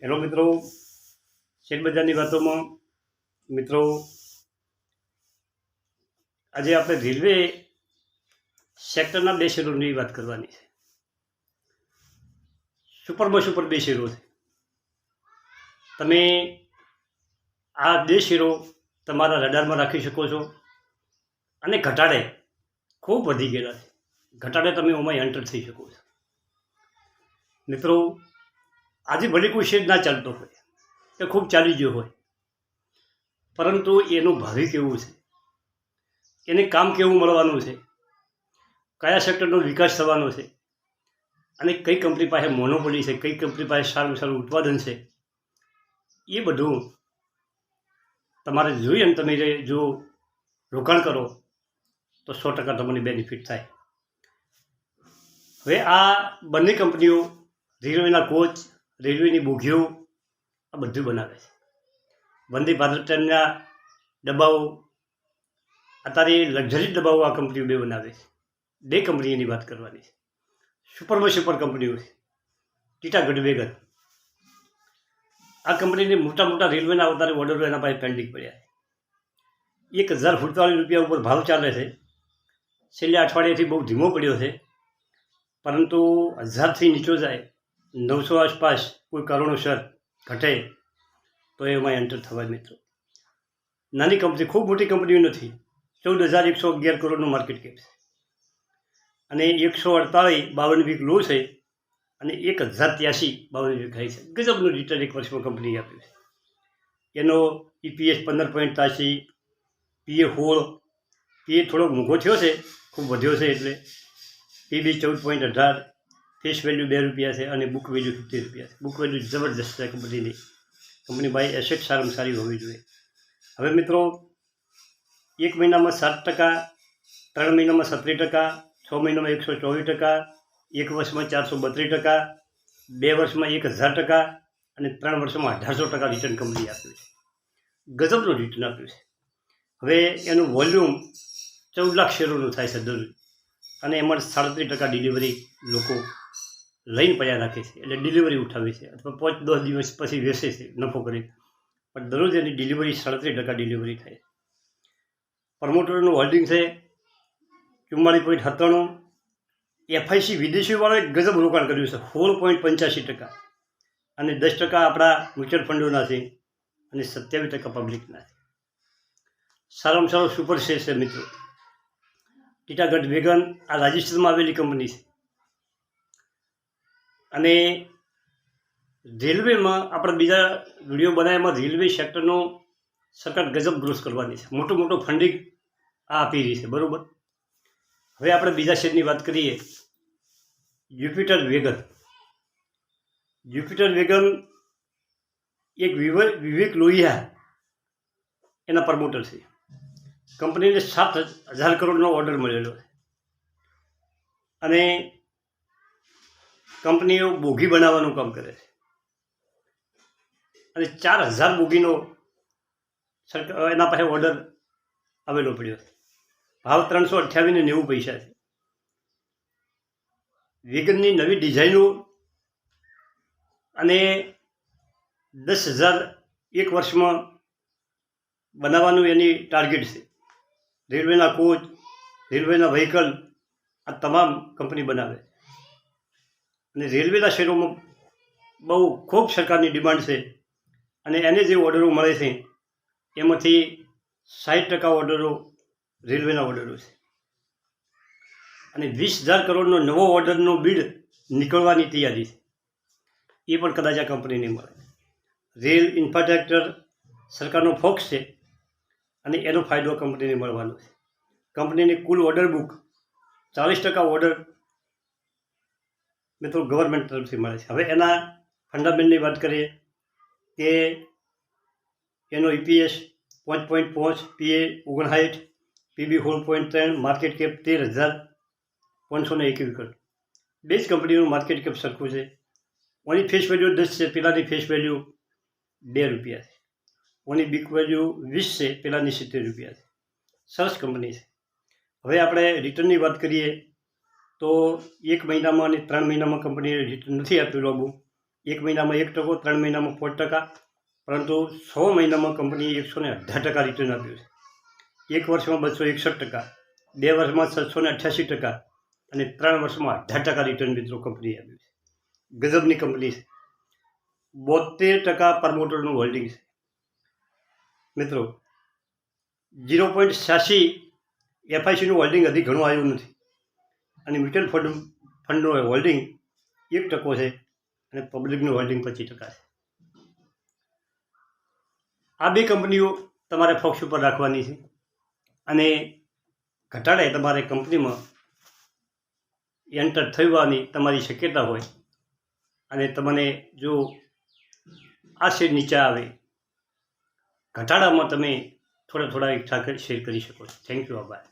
Hello મિત્રો, શેરબજારની વાતોમાં મિત્રો આજે આપણે રેલવે સેક્ટરના બે શેરોની વાત કરવાની છે. સુપર બે શેરો છે. તમે આ બે શેરો તમારા રડારમાં રાખી શકો છો અને ઘટાડે ખૂબ વધી ગયેલા છે. ઘટાડે તમે ઓમાં એન્ટર થઈ શકો છો. મિત્રો, આજે ભલે કોઈ શેર ના ચાલતો હોય, એ ખૂબ ચાલી ગયો હોય, પરંતુ એનું ભાવિ કેવું છે, એને કામ કેવું મળવાનું છે, કયા સેક્ટરનો વિકાસ થવાનો છે અને કઈ કંપની પાસે મોનોપોલી છે, કઈ કંપની પાસે સારું સારું ઉત્પાદન છે, એ બધું તમારે જોઈ અને તમે જો રોકાણ કરો તો 100% તમને બેનિફિટ થાય. હવે આ બંને કંપનીઓ રેલવેના કોચ, રેલવેની બોગીઓ આ બધું બનાવે છે. વંદે ભારત ટ્રેનના ડબ્બાઓ, અત્યારે લક્ઝરી ડબ્બાઓ આ કંપનીઓ બે બનાવે છે. બે કંપનીની વાત કરવાની છે. સુપર કંપનીઓ છે. ટીટાગઢ વેગન આ કંપનીને મોટા મોટા રેલવેના અવતારે ઓર્ડરો એના પાસે પેન્ડિંગ પડ્યા છે. 1047 રૂપિયા ઉપર ભાવ ચાલે છે. છેલ્લા અઠવાડિયાથી બહુ ધીમો પડ્યો છે, પરંતુ 1000થી નીચો જાય, 900 આસપાસ કોઈ કારણોસર ઘટે તો એમાં એન્ટર થવાય. મિત્રો, નાની કંપની, ખૂબ મોટી કંપનીઓ નથી. 14,111 કરોડનું માર્કેટ કેપ છે અને 148 વીક લો છે અને 1083 વીક હાઈ છે. ગજબનું રિટર્ન એક વર્ષમાં કંપની આપ્યું છે. એનો EPS 15.83, PA 16, PA થોડોક મોંઘો થયો છે, ખૂબ વધ્યો છે એટલે. PB 14.18, ફેસ વેલ્યુ 2 રૂપિયા છે અને બુક વેલ્યુ 50 રૂપિયા છે. બુક વેલ્યુ જબરદસ્ત છે કંપનીની. કંપની બાય એસેટ સારામાં સારી હોવી જોઈએ. હવે મિત્રો, 1 મહિનામાં 7%, 3 મહિનામાં 17%, 6 મહિનામાં 124%, 1 વર્ષમાં 432%, 2 વર્ષમાં 1000% અને 3 વર્ષમાં 1800% રિટર્ન કંપની આપ્યું છે. ગજબનું રિટર્ન આપ્યું છે. હવે એનું વોલ્યુમ 14 લાખ શેરોનું થાય છે દરરોજ અને એમાં 37% ડિલિવરી લોકો લઈને પડ્યા રાખે છે, એટલે ડિલિવરી ઉઠાવે છે અથવા 5-10 દિવસ પછી વેચે છે નફો કરી. પણ દરરોજ એની ડિલિવરી 37% ડિલિવરી થાય. પ્રમોટરનું હોલ્ડિંગ છે 44.97. FIC વિદેશીવાળાએ ગજબ રોકાણ કર્યું છે, 16.85% અને 10% આપણા મ્યુચ્યુઅલ ફંડોના છે અને 27% પબ્લિકના છે. સારામાં સારો સુપર શેર છે મિત્રો. ટીટાગઢ વેગન આ રાજસ્થાનમાં આવેલી કંપની છે અને રેલવેમાં આપણે બીજા વિડીયો બનાવ્યામાં રેલવે સેક્ટરનો સરકાર ગજબ ગ્રોથ કરવાની છે. મોટો ફંડિંગ આ આપી રહી છે, બરાબર. હવે આપણે બીજા શેરની વાત કરીએ. જુપિટર વેગન એક વિવેક લોહિયા એના પ્રમોટર છે. કંપનીને 7,000 કરોડનો ઓર્ડર મળેલો છે અને કંપનીઓ બોગી બનાવવાનું કામ કરે છે અને 4,000 બોગીનો એના પાસે ઓર્ડર આવેલો પડ્યો છે. ભાવ 328.90 છે. વેગનની નવી ડિઝાઇનો અને 10,000 એક વર્ષમાં બનાવવાનું એની ટાર્ગેટ છે. રેલવેના કોચ, રેલવેના વ્હીકલ આ તમામ કંપની બનાવે અને રેલવેના શેરોમાં બહુ ખૂબ સરકારની ડિમાન્ડ છે અને એને જે ઓર્ડરો મળે છે એમાંથી 60% ઓર્ડરો રેલવેના ઓર્ડરો છે અને 20,000 કરોડનો નવો ઓર્ડરનો બિડ નીકળવાની તૈયારી છે. એ પણ કદાચ આ કંપનીને મળે. રેલ ઇન્ફ્રાસ્ટ્રક્ચર સરકારનો ફોકસ છે અને એનો ફાયદો કંપનીને મળવાનો છે. કંપનીની કુલ ઓર્ડર બુક 40% ઓર્ડર મિત્રો ગવર્મેન્ટ તરફથી મળે છે. હવે એના ફંડામેન્ટની વાત કરીએ કે એનો EPS 5.5, PA 59, PB 16.3, market cap 13,521 crore. બે જ કંપનીનું માર્કેટ કેપ સરખું છે. ઓની ફેસ વેલ્યુ 10 છે, પેલાની ફેસ વેલ્યુ 2 રૂપિયા છે. ઓની બિક વેલ્યુ 20 છે, પેલાની 70 રૂપિયા છે. સરસ કંપની છે. હવે આપણે રિટર્નની વાત કરીએ તો 1 મહિનામાં અને 3 મહિનામાં કંપનીએ રિટર્ન નથી આપ્યું લાગુ. 1 મહિનામાં 1%, 3 મહિનામાં 4%, પરંતુ 100 મહિનામાં કંપનીએ 118% રિટર્ન આપ્યું છે. 1 વર્ષમાં 261%, 2 વર્ષમાં 788% અને 3 વર્ષમાં 18% રિટર્ન મિત્રો કંપનીએ આપ્યું છે. ગજબની કંપની છે. 72% પ્રમોટરનું હોલ્ડિંગ છે મિત્રો. 0.86 FICનું હોલ્ડિંગ હજી ઘણું આવ્યું નથી અને મ્યુચ્યુઅલ ફંડનું હોલ્ડિંગ 1% છે અને પબ્લિકનું હોલ્ડિંગ 25% છે. આ બે કંપનીઓ તમારે ફોક્સ ઉપર રાખવાની છે અને ઘટાડે તમારે કંપનીમાં એન્ટર થવાની તમારી શક્યતા હોય અને તમને જો આ શેર નીચે આવે, ઘટાડામાં તમે થોડા એકઠા શેર કરી શકો છો. Thank you. આભાર.